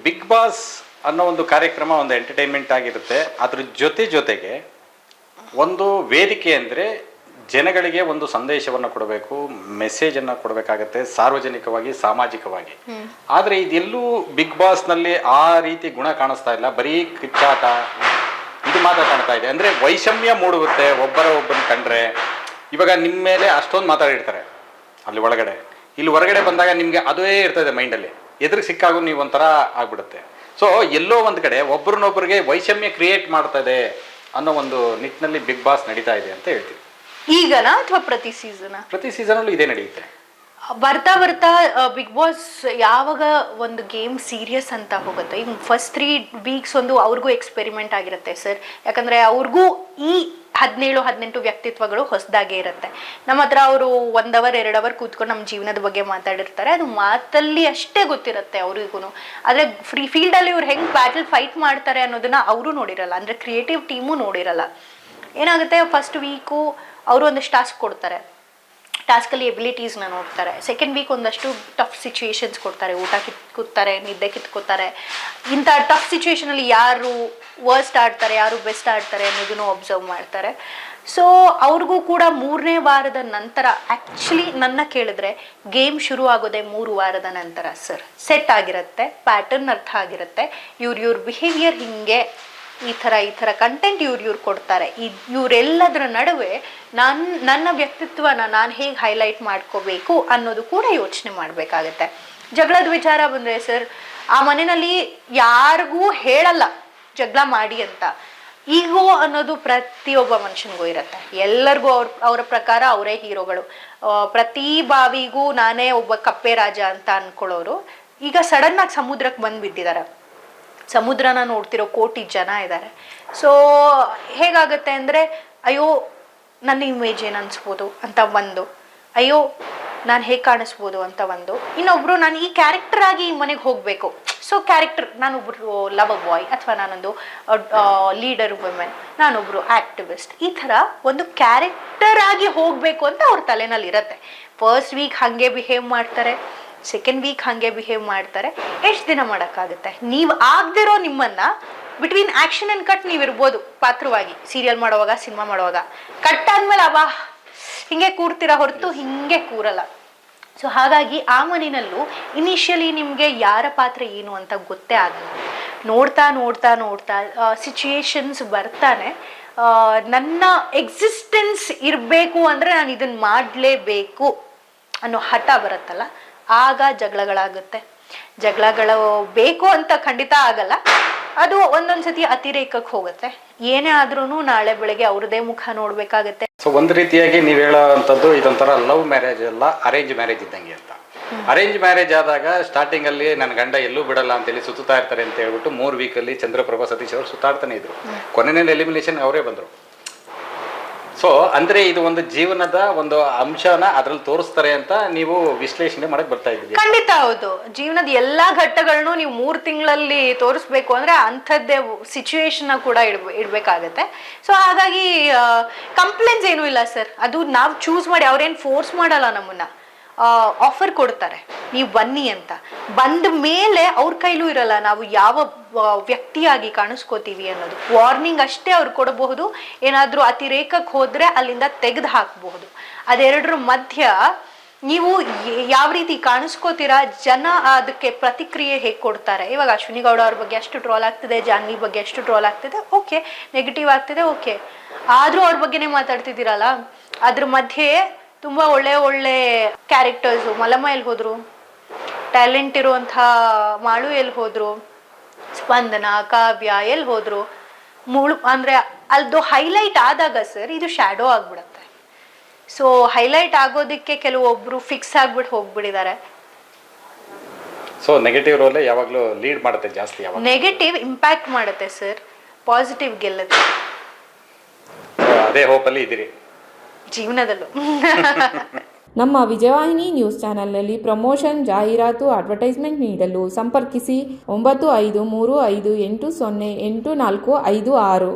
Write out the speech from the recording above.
Big boss ಅನ್ನೋ ಒಂದು ಕಾರ್ಯಕ್ರಮ ಒಂದು ಎಂಟರ್ಟೈನ್ಮೆಂಟ್ ಆಗಿರುತ್ತೆ. ಅದ್ರ ಜೊತೆಗೆ ಒಂದು ವೇದಿಕೆ ಅಂದರೆ ಜನಗಳಿಗೆ ಒಂದು ಸಂದೇಶವನ್ನು ಕೊಡಬೇಕು, ಮೆಸೇಜನ್ನು ಕೊಡಬೇಕಾಗತ್ತೆ, ಸಾರ್ವಜನಿಕವಾಗಿ ಸಾಮಾಜಿಕವಾಗಿ. ಆದರೆ ಇದೆಲ್ಲೂ ಬಿಗ್ ಬಾಸ್ನಲ್ಲಿ ಆ ರೀತಿ ಗುಣ ಕಾಣಿಸ್ತಾ ಇಲ್ಲ. ಬರೀ ಕಿಚ್ಚಾಟ ಇದು ಮಾತ್ರ ಕಾಣ್ತಾ ಇದೆ. ಅಂದರೆ ವೈಷಮ್ಯ ಮೂಡುತ್ತೆ ಒಬ್ಬನ ಕಂಡ್ರೆ. ಇವಾಗ ನಿಮ್ಮ ಮೇಲೆ ಅಷ್ಟೊಂದು ಮಾತಾಡಿರ್ತಾರೆ ಅಲ್ಲಿ ಒಳಗಡೆ, ಇಲ್ಲಿ ಹೊರಗಡೆ ಬಂದಾಗ ನಿಮಗೆ ಅದೇ ಇರ್ತದೆ ಮೈಂಡಲ್ಲಿ. ಎದುರಿಗೆ ಸಿಕ್ಕಾಗೂ ನೀವು ಒಂಥರ ಆಗ್ಬಿಡುತ್ತೆ. ಸೊ ಎಲ್ಲೋ ಒಂದು ಕಡೆ ಒಬ್ರನ್ನೊಬ್ಬರಿಗೆ ವೈಷಮ್ಯ ಕ್ರಿಯೇಟ್ ಮಾಡ್ತದೆ ಅನ್ನೋ ಒಂದು ನಿಟ್ಟಿನಲ್ಲಿ ಬಿಗ್ ಬಾಸ್ ನಡೀತಾ ಇದೆ ಅಂತ ಹೇಳ್ತೀವಿ. ಈಗನಾ ಅಥವಾ ಪ್ರತಿ ಸೀಸನಲ್ಲೂ ಇದೇ ನಡೆಯುತ್ತೆ. ಬರ್ತಾ ಬಿಗ್ ಬಾಸ್ ಯಾವಾಗ ಒಂದು ಗೇಮ್ ಸೀರಿಯಸ್ ಅಂತ ಹೋಗುತ್ತೆ. ಈಗ ಫಸ್ಟ್ 3 ವೀಕ್ಸ್ ಒಂದು ಅವ್ರಿಗೂ ಎಕ್ಸ್ಪೆರಿಮೆಂಟ್ ಆಗಿರುತ್ತೆ ಸರ್. ಯಾಕಂದ್ರೆ ಅವ್ರಿಗೂ ಈ 17-18 ವ್ಯಕ್ತಿತ್ವಗಳು ಹೊಸದಾಗೇ ಇರುತ್ತೆ. ನಮ್ಮ ಹತ್ರ ಅವರು 1 ಅವರ್ 2 ಅವರ್ ಕೂತ್ಕೊಂಡು ನಮ್ಮ ಜೀವನದ ಬಗ್ಗೆ ಮಾತಾಡಿರ್ತಾರೆ. ಅದು ಮಾತಲ್ಲಿ ಅಷ್ಟೇ ಗೊತ್ತಿರುತ್ತೆ ಅವ್ರಿಗೂ. ಆದರೆ ಫ್ರೀ ಫೀಲ್ಡಲ್ಲಿ ಇವ್ರು ಹೆಂಗೆ ಬ್ಯಾಟಲ್ ಫೈಟ್ ಮಾಡ್ತಾರೆ ಅನ್ನೋದನ್ನ ಅವರು ನೋಡಿರಲ್ಲ, ಅಂದರೆ ಕ್ರಿಯೇಟಿವ್ ಟೀಮು ನೋಡಿರಲ್ಲ. ಏನಾಗುತ್ತೆ, ಫಸ್ಟ್ ವೀಕು ಅವರು ಒಂದಷ್ಟು ಟಾಸ್ಕ್ ಕೊಡ್ತಾರೆ, ಟಾಸ್ಕಲ್ಲಿ ಎಬಿಲಿಟೀಸ್ನ ನೋಡ್ತಾರೆ. ಸೆಕೆಂಡ್ ವೀಕ್ ಒಂದಷ್ಟು ಟಫ್ ಸಿಚುವೇಶನ್ಸ್ ಕೊಡ್ತಾರೆ, ಊಟ ಕಿತ್ಕೋತಾರೆ, ನಿದ್ದೆ ಕಿತ್ಕೋತಾರೆ. ಇಂಥ ಟಫ್ ಸಿಚುವೇಶನಲ್ಲಿ ಯಾರು ವರ್ಸ್ಟ್ ಆಡ್ತಾರೆ, ಯಾರು ಬೆಸ್ಟ್ ಆಡ್ತಾರೆ ಅನ್ನೋದನ್ನು ಅಬ್ಸರ್ವ್ ಮಾಡ್ತಾರೆ. ಸೊ ಅವ್ರಿಗೂ ಕೂಡ 3ನೇ ವಾರದ ನಂತರ, ಆ್ಯಕ್ಚುಲಿ ನನ್ನ ಕೇಳಿದ್ರೆ ಗೇಮ್ ಶುರು ಆಗೋದೇ 3 ವಾರದ ನಂತರ ಸರ್. ಸೆಟ್ ಆಗಿರುತ್ತೆ, ಪ್ಯಾಟರ್ನ್ ಅರ್ಥ ಆಗಿರುತ್ತೆ, ಇವ್ರ ಬಿಹೇವಿಯರ್ ಹಿಂಗೆ, ಈ ಥರ ಕಂಟೆಂಟ್ ಇವ್ರು ಕೊಡ್ತಾರೆ. ಇವರೆಲ್ಲದರ ನಡುವೆ ನನ್ನ ವ್ಯಕ್ತಿತ್ವನ ನಾನು ಹೇಗೆ ಹೈಲೈಟ್ ಮಾಡ್ಕೋಬೇಕು ಅನ್ನೋದು ಕೂಡ ಯೋಚನೆ ಮಾಡಬೇಕಾಗತ್ತೆ. ಜಗಳದ ವಿಚಾರ ಬಂದರೆ ಸರ್, ಆ ಮನೆಯಲ್ಲಿ ಯಾರಿಗೂ ಹೇಳಲ್ಲ ಜಗಳ ಮಾಡಿ ಅಂತ. ಈಗೋ ಅನ್ನೋದು ಪ್ರತಿಯೊಬ್ಬ ಮನುಷ್ಯನಿಗೂ ಇರುತ್ತೆ. ಎಲ್ಲರಿಗೂ ಅವರ ಪ್ರಕಾರ ಅವರೇ ಹೀರೋಗಳು. ಪ್ರತಿ ಬಾವಿಗೂ ನಾನೇ ಒಬ್ಬ ಕಪ್ಪೆ ರಾಜ ಅಂತ ಅನ್ಕೊಳ್ಳೋರು ಈಗ ಸಡನ್ನಾಗಿ ಸಮುದ್ರಕ್ಕೆ ಬಂದು ಬಿದ್ದಿದ್ದಾರೆ. ಸಮುದ್ರನ ನೋಡ್ತಿರೋ ಕೋಟಿ ಜನ ಇದ್ದಾರೆ. ಸೊ ಹೇಗಾಗುತ್ತೆ ಅಂದರೆ, ಅಯ್ಯೋ ನನ್ನ ಇಮೇಜ್ ಏನು ಅನಿಸ್ಬೋದು ಅಂತ ಒಂದು, ಅಯ್ಯೋ ನಾನು ಹೇಗೆ ಕಾಣಿಸ್ಬೋದು ಅಂತ ಒಂದು, ಇನ್ನೊಬ್ರು ನಾನು ಈ ಕ್ಯಾರೆಕ್ಟರ್ ಆಗಿ ಈ ಮನೆಗೆ ಹೋಗಬೇಕು. ಸೊ ಕ್ಯಾರೆಕ್ಟರ್, ನಾನೊಬ್ರು ಲವ್ ಬಾಯ್ ಅಥವಾ ನಾನೊಂದು ಲೀಡರ್ ವುಮೆನ್, ನಾನೊಬ್ರು ಆಕ್ಟಿವಿಸ್ಟ್, ಈ ಥರ ಒಂದು ಕ್ಯಾರೆಕ್ಟರ್ ಆಗಿ ಹೋಗಬೇಕು ಅಂತ ಅವ್ರ ತಲೆನಲ್ಲಿ ಇರುತ್ತೆ. ಫಸ್ಟ್ ವೀಕ್ ಹಾಗೆ ಬಿಹೇವ್ ಮಾಡ್ತಾರೆ, ಸೆಕೆಂಡ್ ವೀಕ್ ಹಾಗೆ ಬಿಹೇವ್ ಮಾಡ್ತಾರೆ. ಎಷ್ಟು ದಿನ ಮಾಡೋಕ್ಕಾಗುತ್ತೆ? ನೀವು ಆಗದಿರೋ ನಿಮ್ಮನ್ನ ಬಿಟ್ವೀನ್ ಆ್ಯಕ್ಷನ್ ಆ್ಯಂಡ್ ಕಟ್ ನೀವಿರ್ಬೋದು ಪಾತ್ರವಾಗಿ, ಸೀರಿಯಲ್ ಮಾಡುವಾಗ, ಸಿನಿಮಾ ಮಾಡುವಾಗ. ಕಟ್ ಆದ್ಮೇಲೆ ಅವ ಹಿಂಗೆ ಕೂರ್ತೀರಾ ಹೊರತು ಹಿಂಗೆ ಕೂರಲ್ಲ. ಸೊ ಹಾಗಾಗಿ ಆ ಮನೆಯಲ್ಲೂ ಇನಿಷಿಯಲಿ ನಿಮಗೆ ಯಾರ ಪಾತ್ರ ಏನು ಅಂತ ಗೊತ್ತೇ ಆಗಲ್ಲ. ನೋಡ್ತಾ ಸಿಚುಯೇಷನ್ಸ್ ಬರ್ತಾನೆ, ನನ್ನ ಎಕ್ಸಿಸ್ಟೆನ್ಸ್ ಇರಬೇಕು ಅಂದರೆ ನಾನು ಇದನ್ನು ಮಾಡಲೇಬೇಕು ಅನ್ನೋ ಹಠ ಬರುತ್ತಲ್ಲ, ಆಗ ಜಗಳಗಳಾಗುತ್ತೆ. ಜಗಳಗಳು ಬೇಕು ಅಂತ ಖಂಡಿತ ಆಗಲ್ಲ, ಅದು ಒಂದೊಂದ್ಸತಿ ಅತಿರೇಕಕ್ಕೆ ಹೋಗುತ್ತೆ. ಏನೇ ಆದ್ರೂ ನಾಳೆ ಬೆಳಗ್ಗೆ ಅವ್ರದೇ ಮುಖ ನೋಡ್ಬೇಕಾಗತ್ತೆ. ಸೊ ಒಂದು ರೀತಿಯಾಗಿ ನೀವು ಹೇಳೋವಂಥದ್ದು ಇದೊಂಥರ ಲವ್ ಮ್ಯಾರೇಜ್ ಅಲ್ಲ, ಅರೇಂಜ್ ಮ್ಯಾರೇಜ್ ಇದ್ದಂಗೆ ಅಂತ. ಅರೇಂಜ್ ಮ್ಯಾರೇಜ್ ಆದಾಗ ಸ್ಟಾರ್ಟಿಂಗ್ ಅಲ್ಲಿ ನನ್ನ ಗಂಡ ಎಲ್ಲೂ ಬಿಡಲ್ಲ ಅಂತೇಳಿ ಸುತ್ತಾ ಇರ್ತಾರೆ ಅಂತ ಹೇಳ್ಬಿಟ್ಟು 3 ವೀಕಲ್ಲಿ ಚಂದ್ರಪ್ರಭಾ ಸತೀಶ್ ಅವರು ಸುತ್ತಾಡ್ತಾನೆ ಇದ್ರು. ಕೊನೆಯಲ್ಲಿ ಎಲಿಮಿನೇಷನ್ ಅವರೇ ಬಂದರು. ಸೊ ಅಂದರೆ ಇದು ಒಂದು ಜೀವನದ ಒಂದು ಅಂಶನ ಅದ್ರಲ್ಲಿ ತೋರಿಸ್ತಾರೆ ಅಂತ ನೀವು ವಿಶ್ಲೇಷಣೆ ಮಾಡಕ್ ಬರ್ತಾ ಇದ್ದೀವಿ. ಖಂಡಿತ ಹೌದು. ಜೀವನದ ಎಲ್ಲಾ ಘಟ್ಟಗಳನ್ನು ನೀವು 3 ತಿಂಗಳಲ್ಲಿ ತೋರಿಸ್ಬೇಕು ಅಂದ್ರೆ ಅಂಥದ್ದೇ ಸಿಚುವೇಶನ್ ಕೂಡ ಇಡ್ಬೇಕಾಗತ್ತೆ. ಸೊ ಹಾಗಾಗಿ ಕಂಪ್ಲೇಂಟ್ಸ್ ಏನೂ ಇಲ್ಲ ಸರ್. ಅದು ನಾವು ಚೂಸ್ ಮಾಡಿ, ಅವ್ರೇನು ಫೋರ್ಸ್ ಮಾಡಲ್ಲ ನಮ್ಮನ್ನ. ಆಫರ್ ಕೊಡ್ತಾರೆ, ನೀವು ಬನ್ನಿ ಅಂತ. ಬಂದ ಮೇಲೆ ಅವ್ರ ಕೈಲೂ ಇರಲ್ಲ ನಾವು ಯಾವ ವ್ಯಕ್ತಿಯಾಗಿ ಕಾಣಿಸ್ಕೋತೀವಿ ಅನ್ನೋದು. ವಾರ್ನಿಂಗ್ ಅಷ್ಟೇ ಅವ್ರು ಕೊಡಬಹುದು. ಏನಾದರೂ ಅತಿರೇಕಕ್ಕೆ ಹೋದ್ರೆ ಅಲ್ಲಿಂದ ತೆಗೆದು ಹಾಕಬಹುದು. ಅದೆರಡರ ಮಧ್ಯ ನೀವು ಯಾವ ರೀತಿ ಕಾಣಿಸ್ಕೋತೀರಾ, ಜನ ಅದಕ್ಕೆ ಪ್ರತಿಕ್ರಿಯೆ ಹೇಗೆ ಕೊಡ್ತಾರೆ. ಇವಾಗ ಅಶ್ವಿನಿ ಗೌಡ ಅವ್ರ ಬಗ್ಗೆ ಅಷ್ಟು ಟ್ರೋಲ್ ಆಗ್ತಿದೆ, ಜಾನ್ವಿ ಬಗ್ಗೆ ಅಷ್ಟು ಟ್ರೋಲ್ ಆಗ್ತಿದೆ, ಓಕೆ. ನೆಗೆಟಿವ್ ಆಗ್ತಿದೆ, ಓಕೆ. ಆದರೂ ಅವ್ರ ಬಗ್ಗೆನೇ ಮಾತಾಡ್ತಿದ್ದೀರಲ್ಲ. ಅದ್ರ ಮಧ್ಯೆ ತುಂಬ ಒಳ್ಳೆ ಕ್ಯಾರೆಕ್ಟರ್ಸು, ಮಲಮ್ಮ ಎಲ್ಲಿ ಹೋದ್ರು, ಟ್ಯಾಲೆಂಟ್ ಇರುವಂಥ ಮಾಳು ಎಲ್ಲಿ ಹೋದ್ರು, ಸ್ಪಂದನ, ಕಾವ್ಯ ಎಲ್ಲಿ ಹೋದ್ರು, ಅಂದರೆ ಅಲ್ದು ಹೈಲೈಟ್ ಆದಾಗ ಸರ್ ಇದು ಶ್ಯಾಡೋ ಆಗ್ಬಿಡತ್ತೆ. ಸೊ ಹೈಲೈಟ್ ಆಗೋದಕ್ಕೆ ಕೆಲವೊಬ್ರು ಫಿಕ್ಸ್ ಆಗ್ಬಿಟ್ಟು ಹೋಗ್ಬಿಟ್ಟಿದ್ದಾರೆ. ಸೊ ನೆಗೆಟಿವ್ ರೋಲ್ ಯಾವಾಗಲೂ ಲೀಡ್ ಮಾಡುತ್ತೆ ಜಾಸ್ತಿ. ನೆಗೆಟಿವ್ ಇಂಪ್ಯಾಕ್ಟ್ ಮಾಡುತ್ತೆ ಸರ್, ಪಾಸಿಟಿವ್ ಗೆಲ್ಲುತ್ತೆ. ಅದೇ ಹೋಪಲ್ಲಿ ಇದ್ದೀರಿ ಜೀವನದಲ್ಲೂ. ನಮ್ಮ ವಿಜಯವಾಹಿನಿ ನ್ಯೂಸ್ ಚಾನೆಲ್ನಲ್ಲಿ ಪ್ರಮೋಷನ್, ಜಾಹೀರಾತು, ಅಡ್ವರ್ಟೈಸ್ಮೆಂಟ್ ನೀಡಲು ಸಂಪರ್ಕಿಸಿ 9535808456.